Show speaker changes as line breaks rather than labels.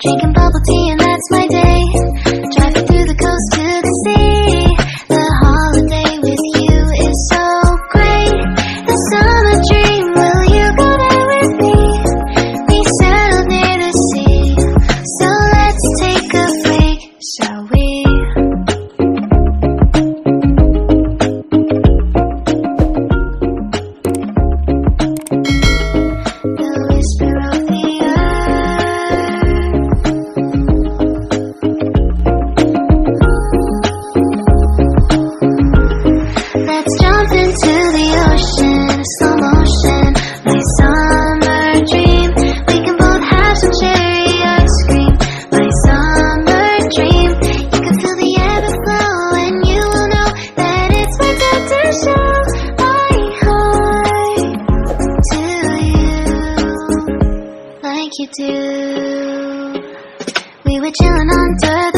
Drinking bubble tea and that's my day. Driving through the coast to the sea. The holiday with you is so great. The summer dream, will you go there with me? We settled near the sea, so let's take a break, shall we? The whisper of the let's jump into the ocean, slow motion, my summer dream. We can both have some cherry ice cream, my summer dream. You can feel the ebb and flow, and you will know that it's my time to show my heart to you, like you do. We were chilling under